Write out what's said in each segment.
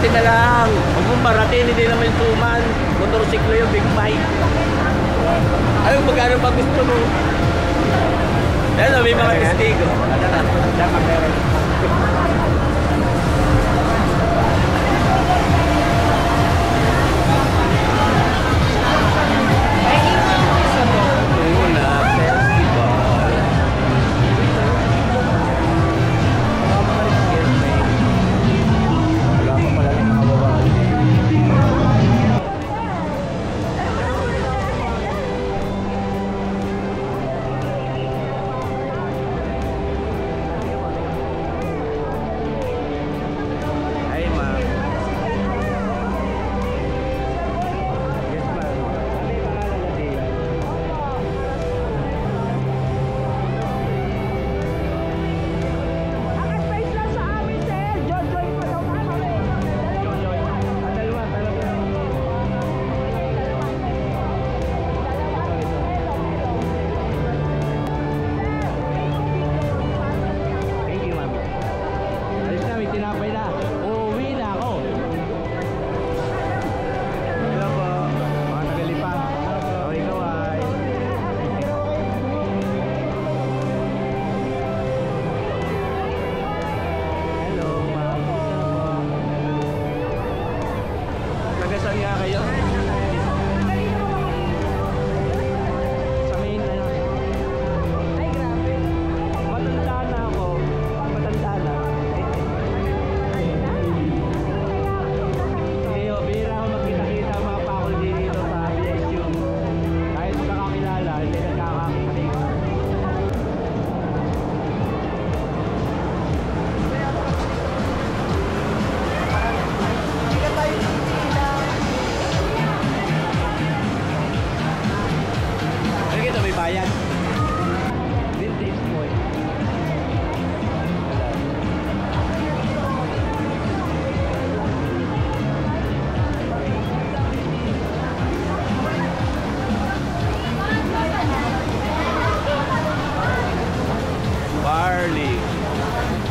baratin na lang. Huwag mong baratin, hindi naman yung tuman. Motorsiklo yung big bike. Ayun, magkano pa gusto mo? Ayun, may mga testigo. Ano na? Dapat meron.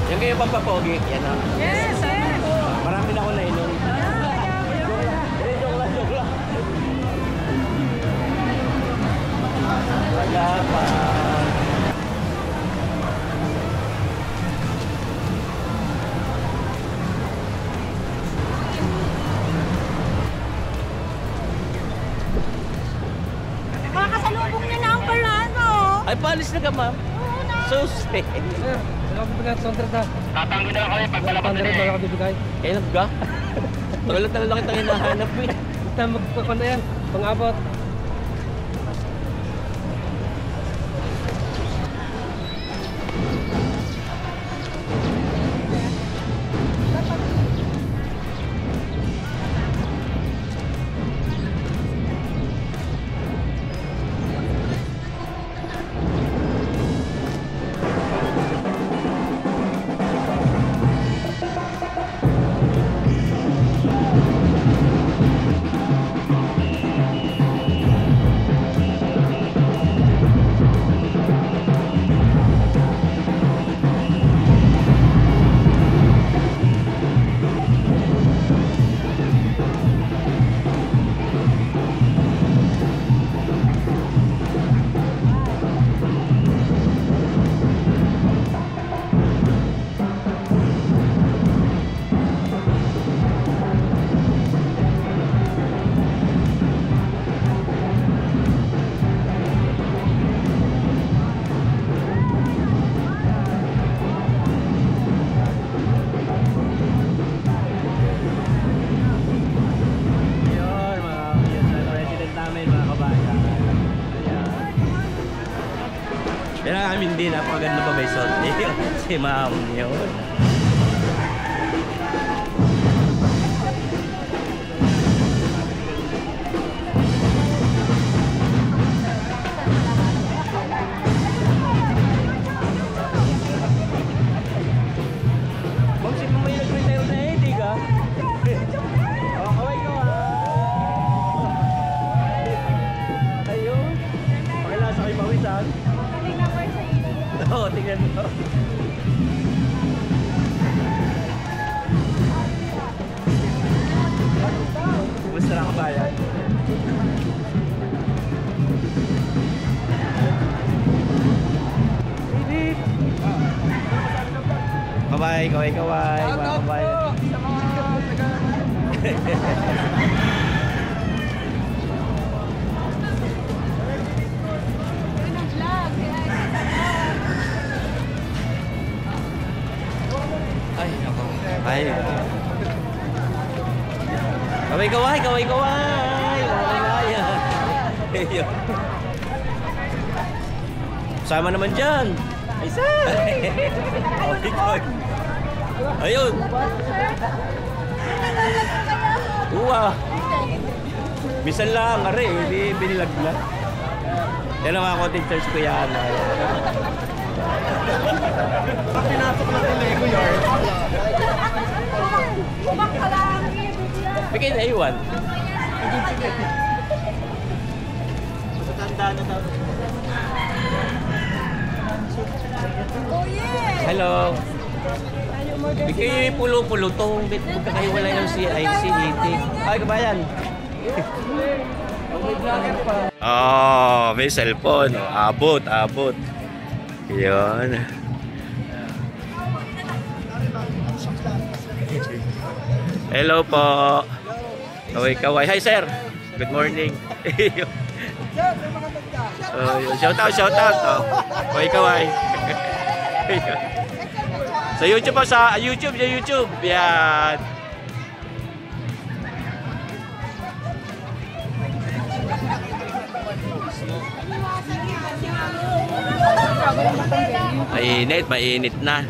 Yung kayo pampapogi, yan o. Yes, yes. Marami na ako nainom. Joke lang. Wala pa. Makakasalubong niya na ang Parlano. Ay, paalis na ka, ma'am. Susi. Tatanggi na lang kami pag wala pa din eh. Kailan ka? Tagal na lang kitang hinahanap eh. Basta magpapanda yan, pang-abot. Pero namin din, napakaganda pa ba yung suot niyo? Si ma'am yun. Bangsit mo may nag-retire na eh, di ka? Oh, kaway ko ayun. Pakilasa kayo pawisan. Oo, tingnan mo. kabay, kaway, mga kabay. Ay, ako. Ay. Kaway. Sama naman dyan. Ay, sir. Ayun. Uwa. Bisan lang, are, hindi binilag na. Yan ang mga content church ko yan. Pinasok na sa Lego Yard. Bigay na iwan. Matanda na daw. Oh, yeah! Hello. Bigay pulo-pulo tong bit magkakaiwalay ng CICET. Ay, kabayan. May vlogger pa. Oh, may cellphone. Abot. Yun. Hello po. Kaway. Hi, sir. Good morning. Shout out. Oh. Kaway. Sa YouTube po, sa YouTube. Yan. Mainit na.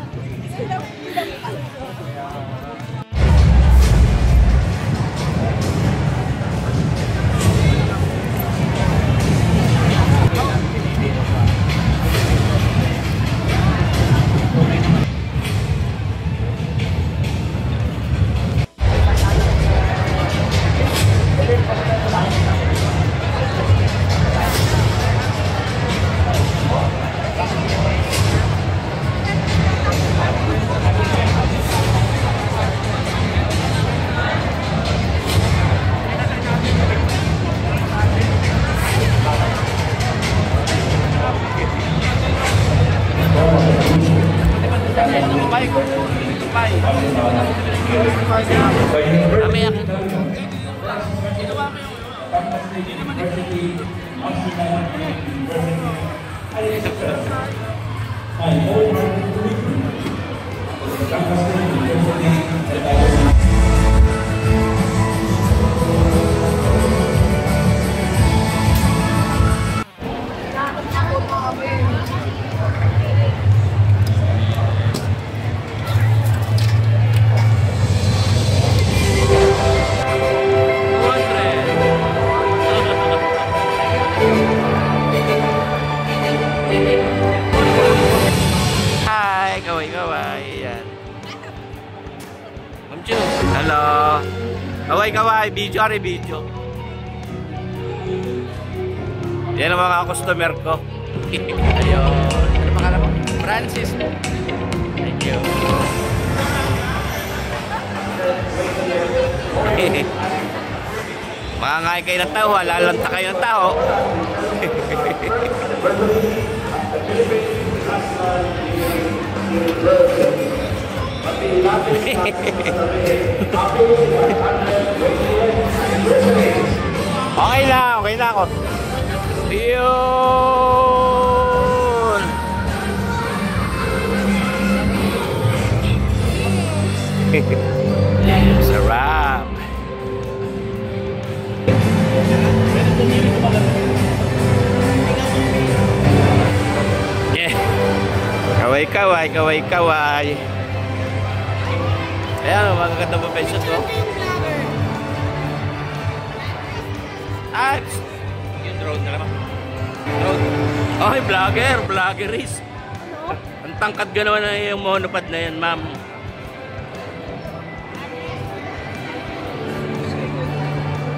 Hello. Kaway, video. Yan ang mga customer ko. Ayun. Ano pangalan mo? Francis. Thank you. Makangay kayo ng tao, lalanta kayo ng tao. Okay na ako. Yun. Sarap. Yeah. Kaway. Ayan, magaganda pa pension ko. Yung drone na naman. Drone. Okay, vloggeries. Ang tangkad ka naman na yung monopod na yan, ma'am.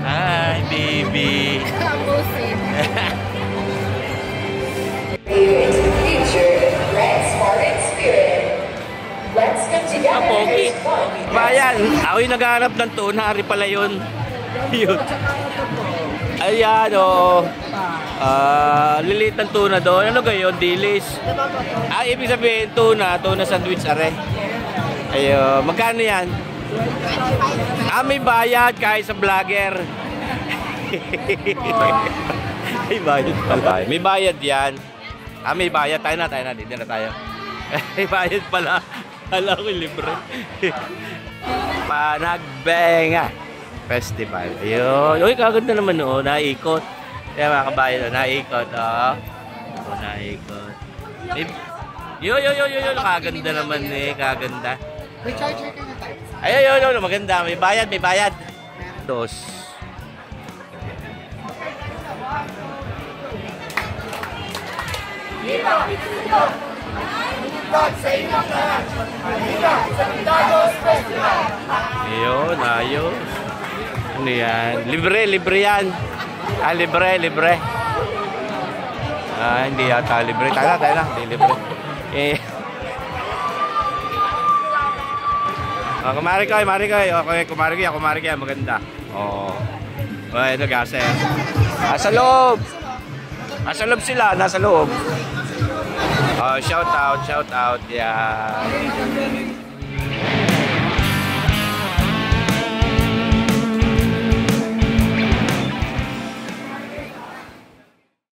Hi, baby. Pogi. Bayan, ako yung naghahanap ng tuna, hari pala yun. Yun. Ayan, o. Lilit ng tuna doon. Ano gayon? Dilis. Ibig sabihin, tuna sandwich, are. Ayun, magkano yan? May bayad kahit sa vlogger. May bayad pala. May bayad yan. May bayad. Tayo na. Dito na tayo. May bayad pala. Hala ko libre. Panagbenga Festival. Ayun. Uy, kaganda naman noon. Naikot. Kaya mga kabayan, naikot. Naikot. Yo. Kaganda naman eh. Kaganda. May charger ka na tayo. Ayun. Maganda. May bayad. Dos. Ayun, ayos. Ano yan? Libre yan. Libre. Hindi yata libre. Tayo na. Hindi libre. Kumari ko. Okay, kumari ko. Maganda. Ito gasa yan. Nasa loob sila. Nasa loob. Shout out. Yan.